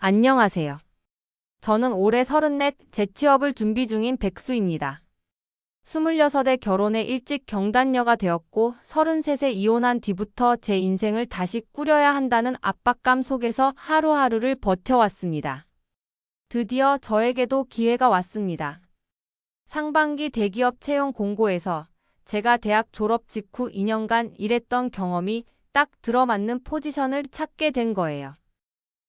안녕하세요. 저는 올해 34 재취업을 준비 중인 백수입니다. 26에 결혼해 일찍 경단녀가 되었고 33세 이혼한 뒤부터 제 인생을 다시 꾸려야 한다는 압박감 속에서 하루하루를 버텨왔습니다. 드디어 저에게도 기회가 왔습니다. 상반기 대기업 채용 공고에서 제가 대학 졸업 직후 2년간 일했던 경험이 딱 들어맞는 포지션을 찾게 된 거예요.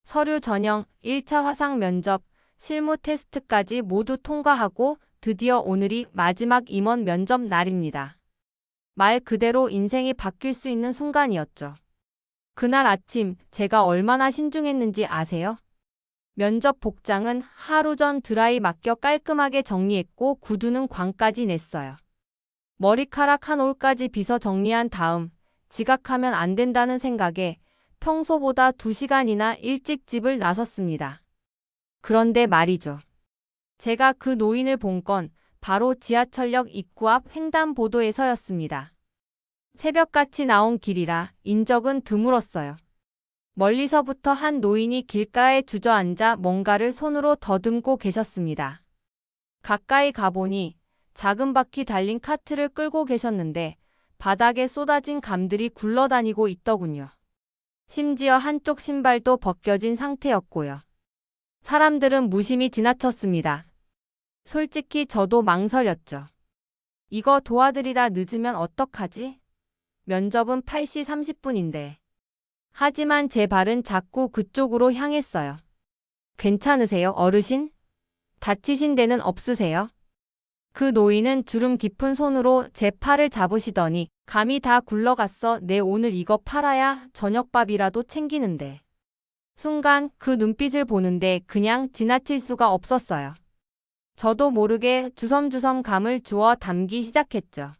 서류 전형, 1차 화상 면접, 실무 테스트까지 모두 통과하고 드디어 오늘이 마지막 임원 면접 날입니다. 말 그대로 인생이 바뀔 수 있는 순간이었죠. 그날 아침 제가 얼마나 신중했는지 아세요? 면접 복장은 하루 전 드라이 맡겨 깔끔하게 정리했고 구두는 광까지 냈어요. 머리카락 한 올까지 빗어 정리한 다음 지각하면 안 된다는 생각에 평소보다 2시간이나 일찍 집을 나섰습니다. 그런데 말이죠. 제가 그 노인을 본 건 바로 지하철역 입구 앞 횡단보도에서였습니다. 새벽같이 나온 길이라 인적은 드물었어요. 멀리서부터 한 노인이 길가에 주저앉아 뭔가를 손으로 더듬고 계셨습니다. 가까이 가보니 작은 바퀴 달린 카트를 끌고 계셨는데 바닥에 쏟아진 감들이 굴러다니고 있더군요. 심지어 한쪽 신발도 벗겨진 상태였고요. 사람들은 무심히 지나쳤습니다. 솔직히 저도 망설였죠. 이거 도와드리다 늦으면 어떡하지? 면접은 8시 30분인데. 하지만 제 발은 자꾸 그쪽으로 향했어요. 괜찮으세요, 어르신? 다치신 데는 없으세요? 그 노인은 주름 깊은 손으로 제 팔을 잡으시더니 감이 다 굴러갔어. 내 오늘 이거 팔아야 저녁밥이라도 챙기는데. 순간 그 눈빛을 보는데 그냥 지나칠 수가 없었어요. 저도 모르게 주섬주섬 감을 주워 담기 시작했죠.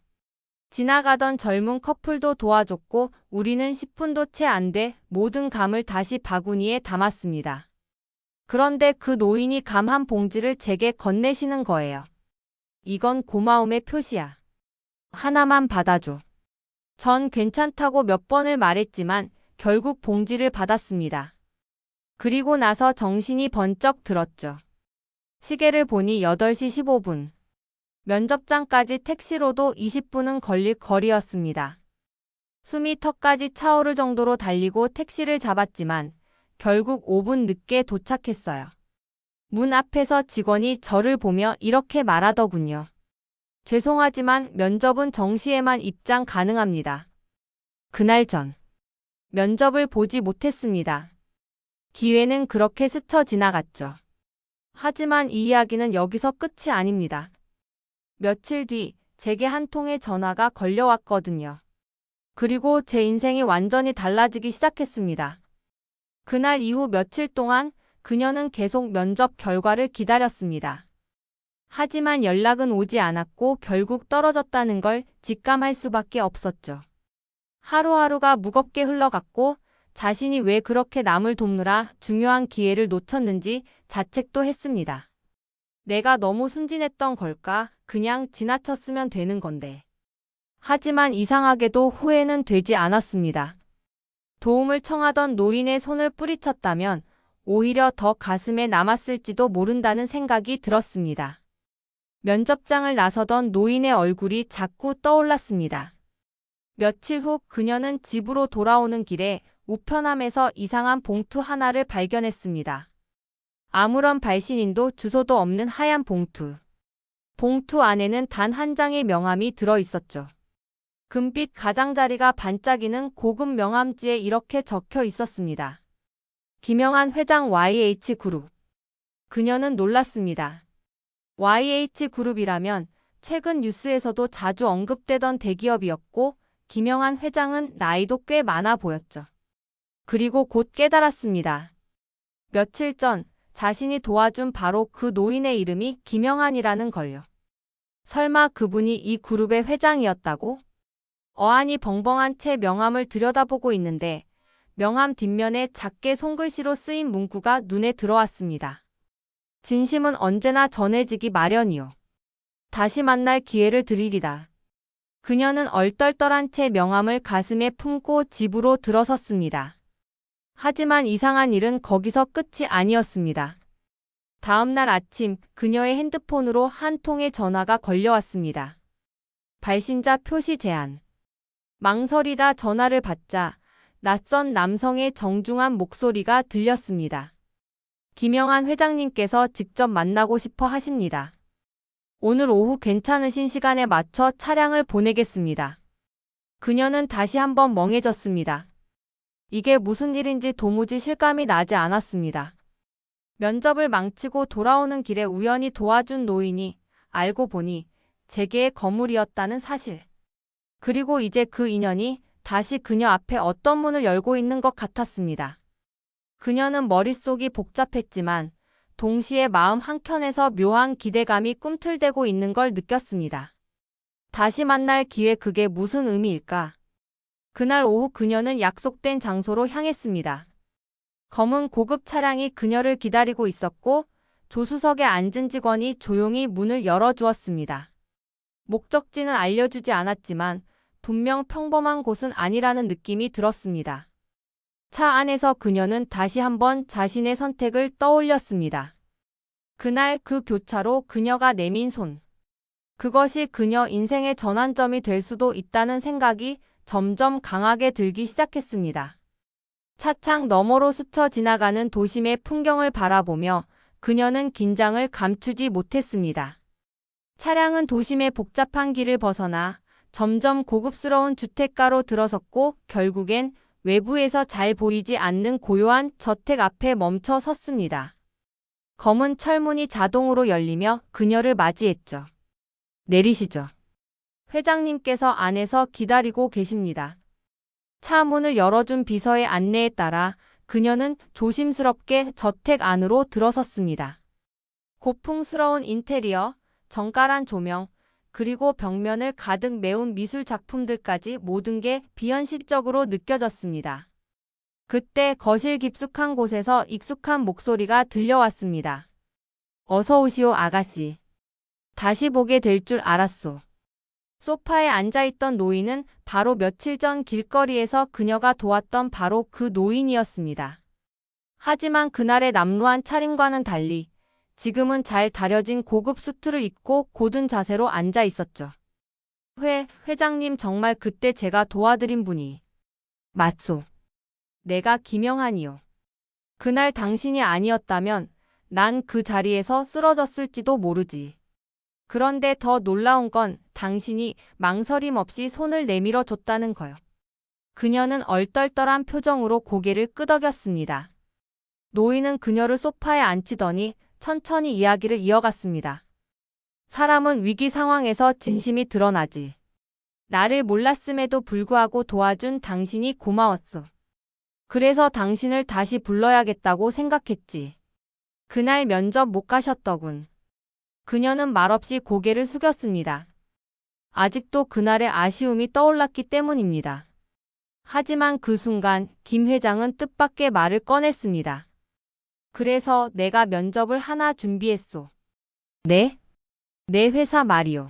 지나가던 젊은 커플도 도와줬고 우리는 10분도 채 안 돼 모든 감을 다시 바구니에 담았습니다. 그런데 그 노인이 감 한 봉지를 제게 건네시는 거예요. 이건 고마움의 표시야. 하나만 받아줘. 전 괜찮다고 몇 번을 말했지만 결국 봉지를 받았습니다. 그리고 나서 정신이 번쩍 들었죠. 시계를 보니 8시 15분. 면접장까지 택시로도 20분은 걸릴 거리였습니다. 숨이 턱까지 차오를 정도로 달리고 택시를 잡았지만 결국 5분 늦게 도착했어요. 문 앞에서 직원이 저를 보며 이렇게 말하더군요. 죄송하지만 면접은 정시에만 입장 가능합니다. 그날 전 면접을 보지 못했습니다. 기회는 그렇게 스쳐 지나갔죠. 하지만 이 이야기는 여기서 끝이 아닙니다. 며칠 뒤 제게 한 통의 전화가 걸려왔거든요. 그리고 제 인생이 완전히 달라지기 시작했습니다. 그날 이후 며칠 동안 그녀는 계속 면접 결과를 기다렸습니다. 하지만 연락은 오지 않았고 결국 떨어졌다는 걸 직감할 수밖에 없었죠. 하루하루가 무겁게 흘러갔고 자신이 왜 그렇게 남을 돕느라 중요한 기회를 놓쳤는지 자책도 했습니다. 내가 너무 순진했던 걸까? 그냥 지나쳤으면 되는 건데. 하지만 이상하게도 후회는 되지 않았습니다. 도움을 청하던 노인의 손을 뿌리쳤다면 오히려 더 가슴에 남았을지도 모른다는 생각이 들었습니다. 면접장을 나서던 노인의 얼굴이 자꾸 떠올랐습니다. 며칠 후 그녀는 집으로 돌아오는 길에 우편함에서 이상한 봉투 하나를 발견했습니다. 아무런 발신인도 주소도 없는 하얀 봉투. 봉투 안에는 단 한 장의 명함이 들어 있었죠. 금빛 가장자리가 반짝이는 고급 명함지에 이렇게 적혀 있었습니다. 김영한 회장 YH그룹. 그녀는 놀랐습니다. YH그룹이라면 최근 뉴스에서도 자주 언급되던 대기업이었고 김영한 회장은 나이도 꽤 많아 보였죠. 그리고 곧 깨달았습니다. 며칠 전 자신이 도와준 바로 그 노인의 이름이 김영한이라는 걸요. 설마 그분이 이 그룹의 회장이었다고? 어안이 벙벙한 채 명함을 들여다보고 있는데 명함 뒷면에 작게 손글씨로 쓰인 문구가 눈에 들어왔습니다. 진심은 언제나 전해지기 마련이요. 다시 만날 기회를 드리리다. 그녀는 얼떨떨한 채 명함을 가슴에 품고 집으로 들어섰습니다. 하지만 이상한 일은 거기서 끝이 아니었습니다. 다음 날 아침 그녀의 핸드폰으로 한 통의 전화가 걸려왔습니다. 발신자 표시 제한. 망설이다 전화를 받자 낯선 남성의 정중한 목소리가 들렸습니다. 김영한 회장님께서 직접 만나고 싶어 하십니다. 오늘 오후 괜찮으신 시간에 맞춰 차량을 보내겠습니다. 그녀는 다시 한번 멍해졌습니다. 이게 무슨 일인지 도무지 실감이 나지 않았습니다. 면접을 망치고 돌아오는 길에 우연히 도와준 노인이 알고 보니 재계의 거물이었다는 사실. 그리고 이제 그 인연이 다시 그녀 앞에 어떤 문을 열고 있는 것 같았습니다. 그녀는 머릿속이 복잡했지만 동시에 마음 한켠에서 묘한 기대감이 꿈틀대고 있는 걸 느꼈습니다. 다시 만날 기회, 그게 무슨 의미일까? 그날 오후 그녀는 약속된 장소로 향했습니다. 검은 고급 차량이 그녀를 기다리고 있었고 조수석에 앉은 직원이 조용히 문을 열어주었습니다. 목적지는 알려주지 않았지만 분명 평범한 곳은 아니라는 느낌이 들었습니다. 차 안에서 그녀는 다시 한번 자신의 선택을 떠올렸습니다. 그날 그 교차로 그녀가 내민 손. 그것이 그녀 인생의 전환점이 될 수도 있다는 생각이 점점 강하게 들기 시작했습니다. 차창 너머로 스쳐 지나가는 도심의 풍경을 바라보며 그녀는 긴장을 감추지 못했습니다. 차량은 도심의 복잡한 길을 벗어나 점점 고급스러운 주택가로 들어섰고 결국엔 외부에서 잘 보이지 않는 고요한 저택 앞에 멈춰 섰습니다. 검은 철문이 자동으로 열리며 그녀를 맞이했죠. 내리시죠. 회장님께서 안에서 기다리고 계십니다. 차 문을 열어준 비서의 안내에 따라 그녀는 조심스럽게 저택 안으로 들어섰습니다. 고풍스러운 인테리어, 정갈한 조명, 그리고 벽면을 가득 메운 미술 작품들까지 모든 게 비현실적으로 느껴졌습니다. 그때 거실 깊숙한 곳에서 익숙한 목소리가 들려왔습니다. 어서 오시오, 아가씨. 다시 보게 될 줄 알았소. 소파에 앉아있던 노인은 바로 며칠 전 길거리에서 그녀가 도왔던 바로 그 노인이었습니다. 하지만 그날의 남루한 차림과는 달리 지금은 잘 다려진 고급 수트를 입고 고든 자세로 앉아 있었죠. 회장님, 정말 그때 제가 도와드린 분이. 맞소. 내가 김영한이요. 그날 당신이 아니었다면 난 그 자리에서 쓰러졌을지도 모르지. 그런데 더 놀라운 건 당신이 망설임 없이 손을 내밀어 줬다는 거요. 그녀는 얼떨떨한 표정으로 고개를 끄덕였습니다. 노인은 그녀를 소파에 앉히더니 천천히 이야기를 이어갔습니다. 사람은 위기 상황에서 진심이 드러나지. 나를 몰랐음에도 불구하고 도와준 당신이 고마웠어. 그래서 당신을 다시 불러야겠다고 생각했지. 그날 면접 못 가셨더군. 그녀는 말없이 고개를 숙였습니다. 아직도 그날의 아쉬움이 떠올랐기 때문입니다. 하지만 그 순간 김 회장은 뜻밖의 말을 꺼냈습니다. 그래서 내가 면접을 하나 준비했소. 네? 내 회사 말이요.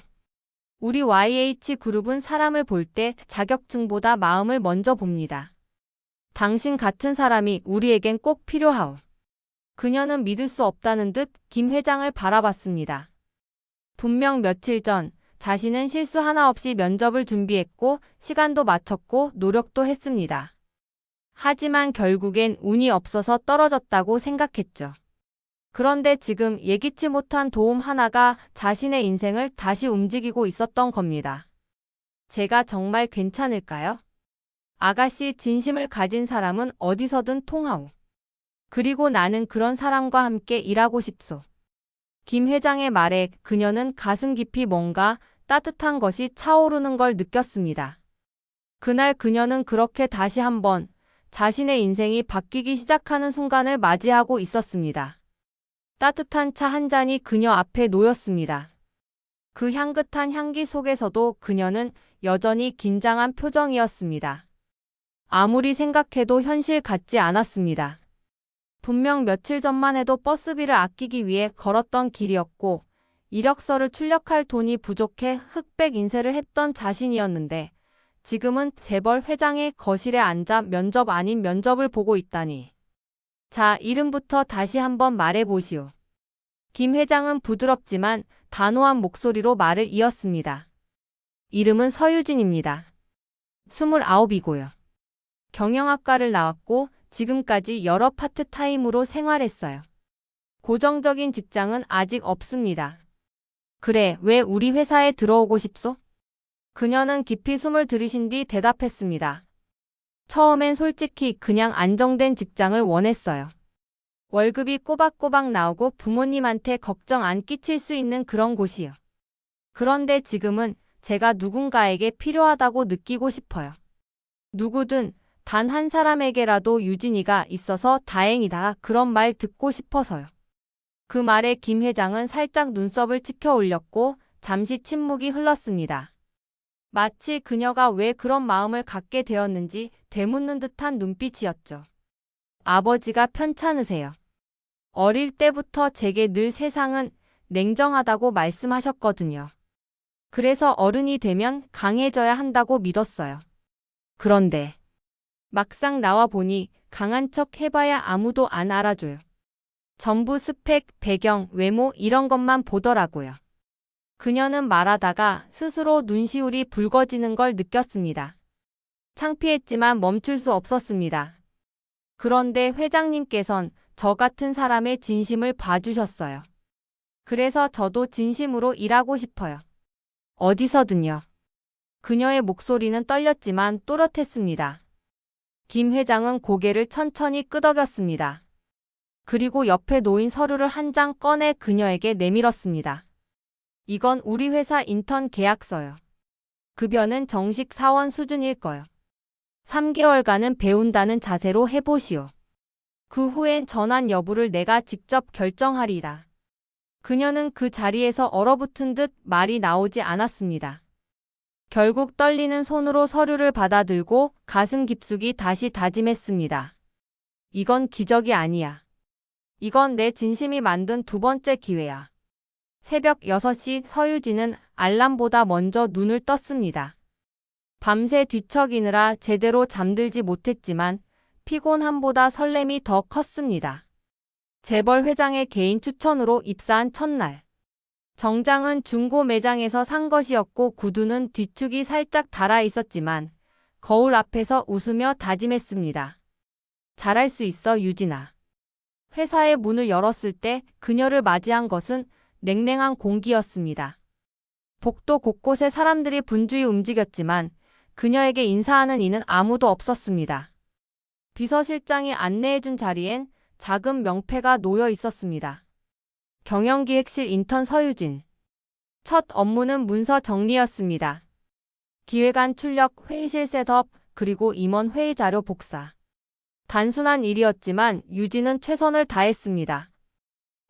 우리 YH그룹은 사람을 볼 때 자격증보다 마음을 먼저 봅니다. 당신 같은 사람이 우리에겐 꼭 필요하오. 그녀는 믿을 수 없다는 듯 김 회장을 바라봤습니다. 분명 며칠 전 자신은 실수 하나 없이 면접을 준비했고 시간도 맞췄고 노력도 했습니다. 하지만 결국엔 운이 없어서 떨어졌다고 생각했죠. 그런데 지금 예기치 못한 도움 하나가 자신의 인생을 다시 움직이고 있었던 겁니다. 제가 정말 괜찮을까요? 아가씨, 진심을 가진 사람은 어디서든 통하오. 그리고 나는 그런 사람과 함께 일하고 싶소. 김 회장의 말에 그녀는 가슴 깊이 뭔가 따뜻한 것이 차오르는 걸 느꼈습니다. 그날 그녀는 그렇게 다시 한번 자신의 인생이 바뀌기 시작하는 순간을 맞이하고 있었습니다. 따뜻한 차 한 잔이 그녀 앞에 놓였습니다. 그 향긋한 향기 속에서도 그녀는 여전히 긴장한 표정이었습니다. 아무리 생각해도 현실 같지 않았습니다. 분명 며칠 전만 해도 버스비를 아끼기 위해 걸었던 길이었고 이력서를 출력할 돈이 부족해 흑백 인쇄를 했던 자신이었는데 지금은 재벌 회장의 거실에 앉아 면접 아닌 면접을 보고 있다니. 자, 이름부터 다시 한번 말해보시오. 김 회장은 부드럽지만 단호한 목소리로 말을 이었습니다. 이름은 서유진입니다. 29이고요. 경영학과를 나왔고 지금까지 여러 파트타임으로 생활했어요. 고정적인 직장은 아직 없습니다. 그래, 왜 우리 회사에 들어오고 싶소? 그녀는 깊이 숨을 들이신 뒤 대답했습니다. 처음엔 솔직히 그냥 안정된 직장을 원했어요. 월급이 꼬박꼬박 나오고 부모님한테 걱정 안 끼칠 수 있는 그런 곳이요. 그런데 지금은 제가 누군가에게 필요하다고 느끼고 싶어요. 누구든 단 한 사람에게라도 유진이가 있어서 다행이다 그런 말 듣고 싶어서요. 그 말에 김 회장은 살짝 눈썹을 치켜 올렸고 잠시 침묵이 흘렀습니다. 마치 그녀가 왜 그런 마음을 갖게 되었는지 되묻는 듯한 눈빛이었죠. 아버지가 편찮으세요. 어릴 때부터 제게 늘 세상은 냉정하다고 말씀하셨거든요. 그래서 어른이 되면 강해져야 한다고 믿었어요. 그런데 막상 나와 보니 강한 척 해봐야 아무도 안 알아줘요. 전부 스펙, 배경, 외모 이런 것만 보더라고요. 그녀는 말하다가 스스로 눈시울이 붉어지는 걸 느꼈습니다. 창피했지만 멈출 수 없었습니다. 그런데 회장님께선 저 같은 사람의 진심을 봐주셨어요. 그래서 저도 진심으로 일하고 싶어요. 어디서든요. 그녀의 목소리는 떨렸지만 또렷했습니다. 김 회장은 고개를 천천히 끄덕였습니다. 그리고 옆에 놓인 서류를 한 장 꺼내 그녀에게 내밀었습니다. 이건 우리 회사 인턴 계약서요. 급여는 정식 사원 수준일 거요. 3개월간은 배운다는 자세로 해보시오. 그 후엔 전환 여부를 내가 직접 결정하리라. 그녀는 그 자리에서 얼어붙은 듯 말이 나오지 않았습니다. 결국 떨리는 손으로 서류를 받아들고 가슴 깊숙이 다시 다짐했습니다. 이건 기적이 아니야. 이건 내 진심이 만든 두 번째 기회야. 새벽 6시 서유진은 알람보다 먼저 눈을 떴습니다. 밤새 뒤척이느라 제대로 잠들지 못했지만 피곤함보다 설렘이 더 컸습니다. 재벌 회장의 개인 추천으로 입사한 첫날. 정장은 중고 매장에서 산 것이었고 구두는 뒤축이 살짝 닳아 있었지만 거울 앞에서 웃으며 다짐했습니다. 잘할 수 있어, 유진아. 회사의 문을 열었을 때 그녀를 맞이한 것은 냉랭한 공기였습니다. 복도 곳곳에 사람들이 분주히 움직였지만 그녀에게 인사하는 이는 아무도 없었습니다. 비서실장이 안내해준 자리엔 작은 명패가 놓여 있었습니다. 경영기획실 인턴 서유진. 첫 업무는 문서 정리였습니다. 기획안 출력, 회의실 셋업, 그리고 임원 회의 자료 복사. 단순한 일이었지만 유진은 최선을 다했습니다.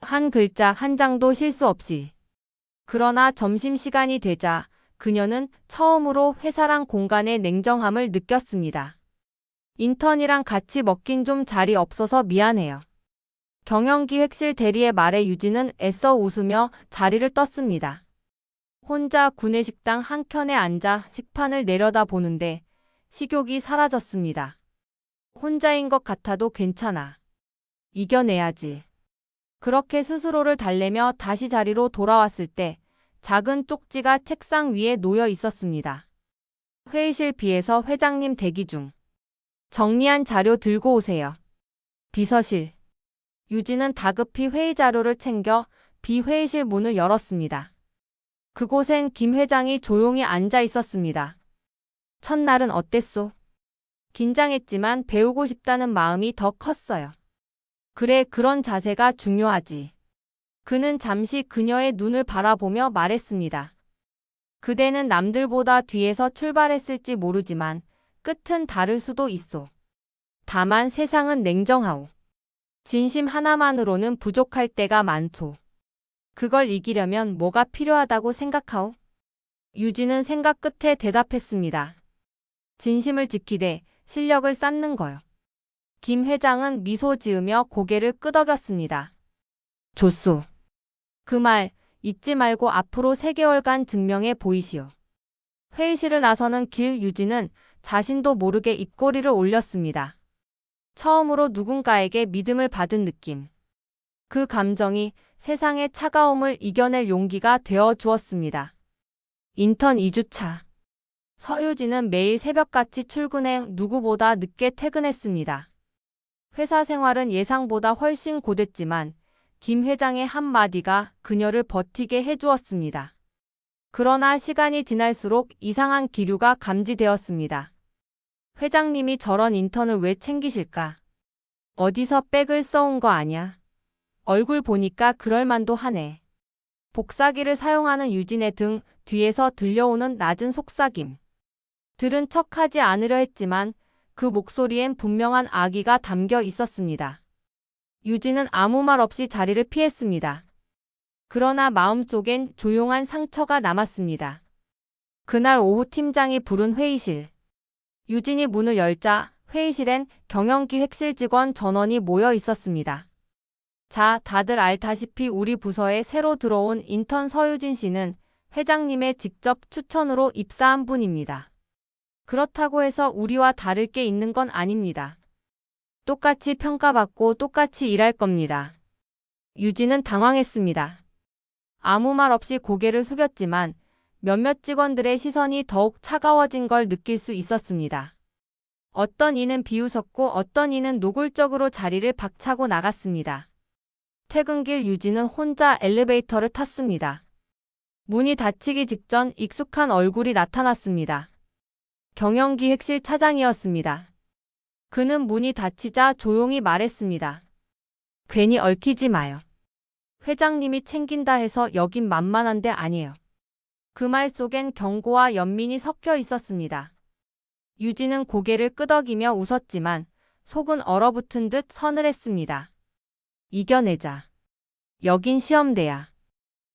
한 글자 한 장도 실수 없이. 그러나 점심시간이 되자 그녀는 처음으로 회사란 공간의 냉정함을 느꼈습니다. 인턴이랑 같이 먹긴 좀 자리 없어서 미안해요. 경영기획실 대리의 말에 유진은 애써 웃으며 자리를 떴습니다. 혼자 구내식당 한켠에 앉아 식판을 내려다보는데 식욕이 사라졌습니다. 혼자인 것 같아도 괜찮아. 이겨내야지. 그렇게 스스로를 달래며 다시 자리로 돌아왔을 때 작은 쪽지가 책상 위에 놓여 있었습니다. 회의실 B에서 회장님 대기 중. 정리한 자료 들고 오세요. 비서실. 유진은 다급히 회의 자료를 챙겨 B 회의실 문을 열었습니다. 그곳엔 김 회장이 조용히 앉아 있었습니다. 첫날은 어땠소? 긴장했지만 배우고 싶다는 마음이 더 컸어요. 그래, 그런 자세가 중요하지. 그는 잠시 그녀의 눈을 바라보며 말했습니다. 그대는 남들보다 뒤에서 출발했을지 모르지만 끝은 다를 수도 있소. 다만 세상은 냉정하오. 진심 하나만으로는 부족할 때가 많소. 그걸 이기려면 뭐가 필요하다고 생각하오? 유진은 생각 끝에 대답했습니다. 진심을 지키되 실력을 쌓는 거요. 김 회장은 미소 지으며 고개를 끄덕였습니다. 좋소. 그 말 잊지 말고 앞으로 3개월간 증명해 보이시오. 회의실을 나서는 길 유진은 자신도 모르게 입꼬리를 올렸습니다. 처음으로 누군가에게 믿음을 받은 느낌. 그 감정이 세상의 차가움을 이겨낼 용기가 되어 주었습니다. 인턴 2주차. 서유진은 매일 새벽같이 출근해 누구보다 늦게 퇴근했습니다. 회사 생활은 예상보다 훨씬 고됐지만 김 회장의 한마디가 그녀를 버티게 해주었습니다. 그러나 시간이 지날수록 이상한 기류가 감지되었습니다. 회장님이 저런 인턴을 왜 챙기실까? 어디서 백을 써온 거 아냐? 얼굴 보니까 그럴만도 하네. 복사기를 사용하는 유진의 등 뒤에서 들려오는 낮은 속삭임. 들은 척하지 않으려 했지만 그 목소리엔 분명한 악의가 담겨 있었습니다. 유진은 아무 말 없이 자리를 피했습니다. 그러나 마음속엔 조용한 상처가 남았습니다. 그날 오후 팀장이 부른 회의실. 유진이 문을 열자 회의실엔 경영기획실 직원 전원이 모여 있었습니다. 자, 다들 알다시피 우리 부서에 새로 들어온 인턴 서유진 씨는 회장님의 직접 추천으로 입사한 분입니다. 그렇다고 해서 우리와 다를 게 있는 건 아닙니다. 똑같이 평가받고 똑같이 일할 겁니다. 유진은 당황했습니다. 아무 말 없이 고개를 숙였지만 몇몇 직원들의 시선이 더욱 차가워진 걸 느낄 수 있었습니다. 어떤 이는 비웃었고 어떤 이는 노골적으로 자리를 박차고 나갔습니다. 퇴근길 유진은 혼자 엘리베이터를 탔습니다. 문이 닫히기 직전 익숙한 얼굴이 나타났습니다. 경영기획실 차장이었습니다. 그는 문이 닫히자 조용히 말했습니다. 괜히 얽히지 마요. 회장님이 챙긴다 해서 여긴 만만한 데 아니에요. 그 말 속엔 경고와 연민이 섞여 있었습니다. 유진은 고개를 끄덕이며 웃었지만 속은 얼어붙은 듯 서늘했습니다. 이겨내자. 여긴 시험대야.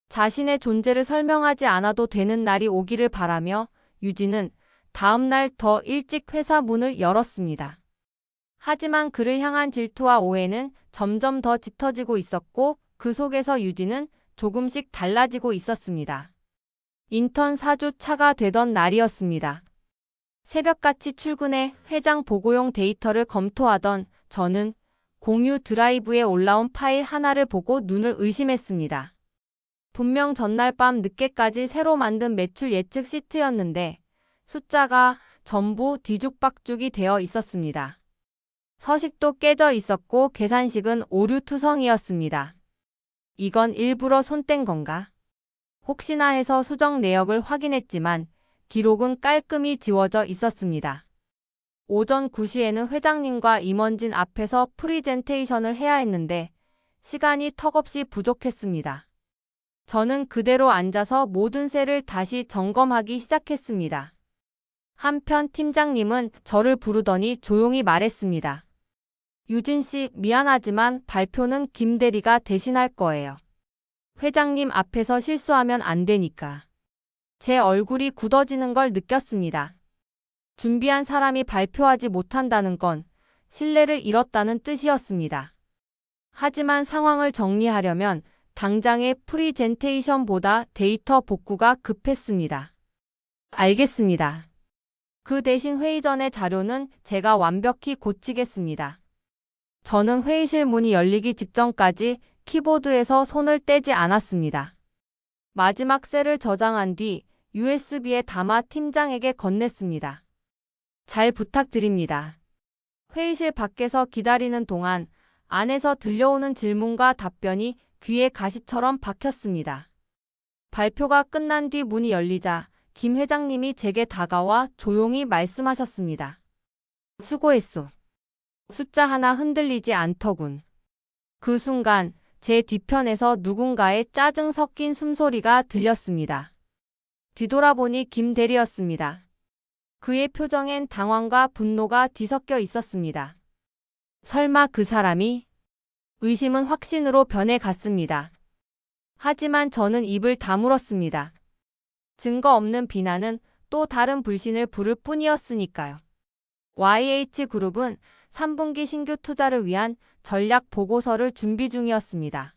자신의 존재를 설명하지 않아도 되는 날이 오기를 바라며 유진은 다음 날 더 일찍 회사 문을 열었습니다. 하지만 그를 향한 질투와 오해는 점점 더 짙어지고 있었고 그 속에서 유진은 조금씩 달라지고 있었습니다. 인턴 4주차가 되던 날이었습니다. 새벽같이 출근해 회장 보고용 데이터를 검토하던 저는 공유 드라이브에 올라온 파일 하나를 보고 눈을 의심했습니다. 분명 전날 밤 늦게까지 새로 만든 매출 예측 시트였는데 숫자가 전부 뒤죽박죽이 되어 있었습니다. 서식도 깨져 있었고 계산식은 오류투성이었습니다. 이건 일부러 손뗀 건가? 혹시나 해서 수정 내역을 확인했지만 기록은 깔끔히 지워져 있었습니다. 오전 9시에는 회장님과 임원진 앞에서 프리젠테이션을 해야 했는데 시간이 턱없이 부족했습니다. 저는 그대로 앉아서 모든 셀을 다시 점검하기 시작했습니다. 한편 팀장님은 저를 부르더니 조용히 말했습니다. 유진 씨, 미안하지만 발표는 김 대리가 대신할 거예요. 회장님 앞에서 실수하면 안 되니까. 제 얼굴이 굳어지는 걸 느꼈습니다. 준비한 사람이 발표하지 못한다는 건 신뢰를 잃었다는 뜻이었습니다. 하지만 상황을 정리하려면 당장의 프리젠테이션보다 데이터 복구가 급했습니다. 알겠습니다. 그 대신 회의 전의 자료는 제가 완벽히 고치겠습니다. 저는 회의실 문이 열리기 직전까지 키보드에서 손을 떼지 않았습니다. 마지막 셀을 저장한 뒤 USB에 담아 팀장에게 건넸습니다. 잘 부탁드립니다. 회의실 밖에서 기다리는 동안 안에서 들려오는 질문과 답변이 귀에 가시처럼 박혔습니다. 발표가 끝난 뒤 문이 열리자 김 회장님이 제게 다가와 조용히 말씀하셨습니다. 수고했소. 숫자 하나 흔들리지 않더군. 그 순간 제 뒤편에서 누군가의 짜증 섞인 숨소리가 들렸습니다. 뒤돌아보니 김 대리였습니다. 그의 표정엔 당황과 분노가 뒤섞여 있었습니다. 설마 그 사람이? 의심은 확신으로 변해갔습니다. 하지만 저는 입을 다물었습니다. 증거 없는 비난은 또 다른 불신을 부를 뿐이었으니까요. YH그룹은 3분기 신규 투자를 위한 전략 보고서를 준비 중이었습니다.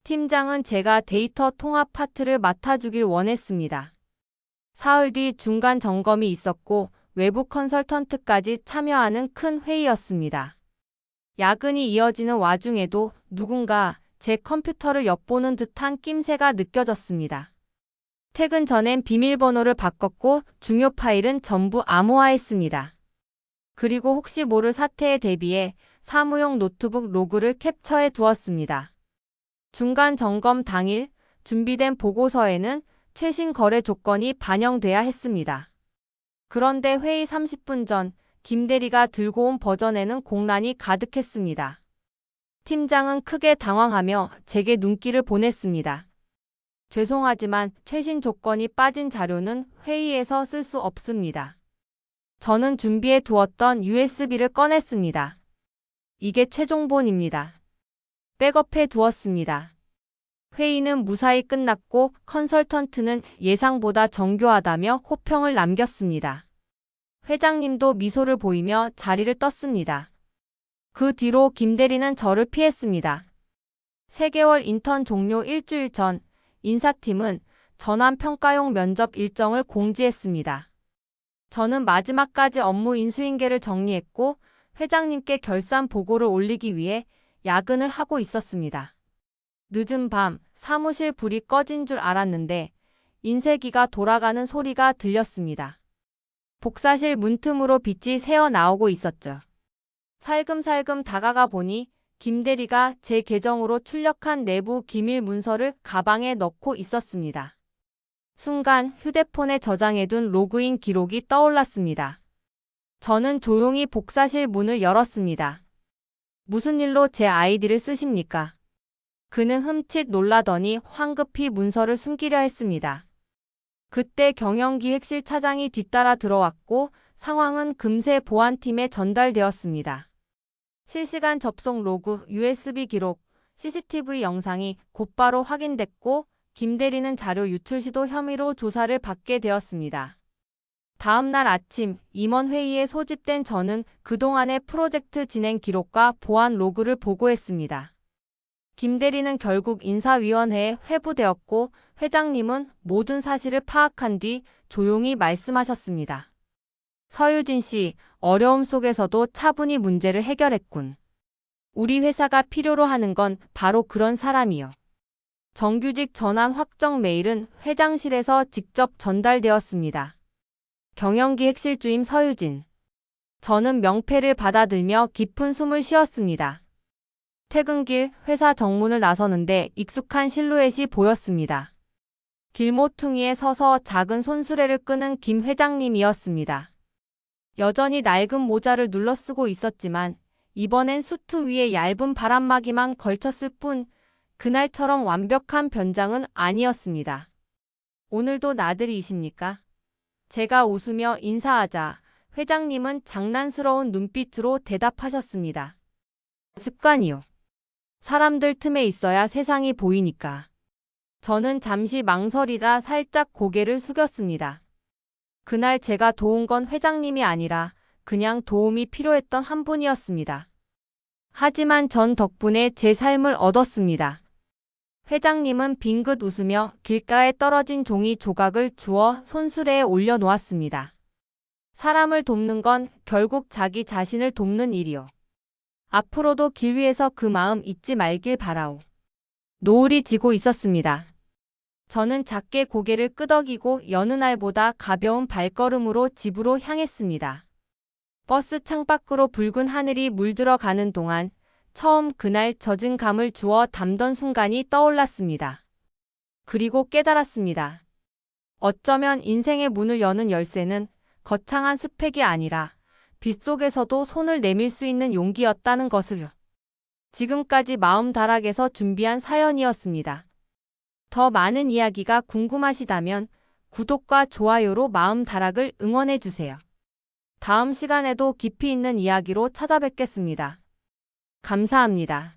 팀장은 제가 데이터 통합 파트를 맡아주길 원했습니다. 사흘 뒤 중간 점검이 있었고 외부 컨설턴트까지 참여하는 큰 회의였습니다. 야근이 이어지는 와중에도 누군가 제 컴퓨터를 엿보는 듯한 낌새가 느껴졌습니다. 퇴근 전엔 비밀번호를 바꿨고 중요 파일은 전부 암호화했습니다. 그리고 혹시 모를 사태에 대비해 사무용 노트북 로그를 캡처해 두었습니다. 중간 점검 당일 준비된 보고서에는 최신 거래 조건이 반영돼야 했습니다. 그런데 회의 30분 전 김 대리가 들고 온 버전에는 공란이 가득했습니다. 팀장은 크게 당황하며 제게 눈길을 보냈습니다. 죄송하지만 최신 조건이 빠진 자료는 회의에서 쓸 수 없습니다. 저는 준비해 두었던 USB를 꺼냈습니다. 이게 최종본입니다. 백업해 두었습니다. 회의는 무사히 끝났고 컨설턴트는 예상보다 정교하다며 호평을 남겼습니다. 회장님도 미소를 보이며 자리를 떴습니다. 그 뒤로 김 대리는 저를 피했습니다. 3개월 인턴 종료 일주일 전 인사팀은 전환평가용 면접 일정을 공지했습니다. 저는 마지막까지 업무 인수인계를 정리했고 회장님께 결산 보고를 올리기 위해 야근을 하고 있었습니다. 늦은 밤 사무실 불이 꺼진 줄 알았는데 인쇄기가 돌아가는 소리가 들렸습니다. 복사실 문틈으로 빛이 새어나오고 있었죠. 살금살금 다가가 보니 김 대리가 제 계정으로 출력한 내부 기밀 문서를 가방에 넣고 있었습니다. 순간 휴대폰에 저장해둔 로그인 기록이 떠올랐습니다. 저는 조용히 복사실 문을 열었습니다. 무슨 일로 제 아이디를 쓰십니까? 그는 흠칫 놀라더니 황급히 문서를 숨기려 했습니다. 그때 경영기획실 차장이 뒤따라 들어왔고 상황은 금세 보안팀에 전달되었습니다. 실시간 접속 로그, USB 기록, CCTV 영상이 곧바로 확인됐고 김 대리는 자료 유출 시도 혐의로 조사를 받게 되었습니다. 다음 날 아침 임원회의에 소집된 저는 그동안의 프로젝트 진행 기록과 보안 로그를 보고했습니다. 김 대리는 결국 인사위원회에 회부되었고 회장님은 모든 사실을 파악한 뒤 조용히 말씀하셨습니다. 서유진 씨, 어려움 속에서도 차분히 문제를 해결했군. 우리 회사가 필요로 하는 건 바로 그런 사람이요. 정규직 전환 확정 메일은 회장실에서 직접 전달되었습니다. 경영기획실 주임 서유진. 저는 명패를 받아들며 깊은 숨을 쉬었습니다. 퇴근길 회사 정문을 나서는데 익숙한 실루엣이 보였습니다. 길모퉁이에 서서 작은 손수레를 끄는 김 회장님이었습니다. 여전히 낡은 모자를 눌러쓰고 있었지만 이번엔 수트 위에 얇은 바람막이만 걸쳤을 뿐 그날처럼 완벽한 변장은 아니었습니다. 오늘도 나들이이십니까? 제가 웃으며 인사하자 회장님은 장난스러운 눈빛으로 대답하셨습니다. 습관이요. 사람들 틈에 있어야 세상이 보이니까. 저는 잠시 망설이다 살짝 고개를 숙였습니다. 그날 제가 도운 건 회장님이 아니라 그냥 도움이 필요했던 한 분이었습니다. 하지만 전 덕분에 제 삶을 얻었습니다. 회장님은 빙긋 웃으며 길가에 떨어진 종이 조각을 주워 손수레에 올려놓았습니다. 사람을 돕는 건 결국 자기 자신을 돕는 일이요. 앞으로도 길 위에서 그 마음 잊지 말길 바라오. 노을이 지고 있었습니다. 저는 작게 고개를 끄덕이고 여느 날보다 가벼운 발걸음으로 집으로 향했습니다. 버스 창밖으로 붉은 하늘이 물들어가는 동안 처음 그날 젖은 감을 주워 담던 순간이 떠올랐습니다. 그리고 깨달았습니다. 어쩌면 인생의 문을 여는 열쇠는 거창한 스펙이 아니라 빗속에서도 손을 내밀 수 있는 용기였다는 것을요. 지금까지 마음다락에서 준비한 사연이었습니다. 더 많은 이야기가 궁금하시다면 구독과 좋아요로 마음다락을 응원해주세요. 다음 시간에도 깊이 있는 이야기로 찾아뵙겠습니다. 감사합니다.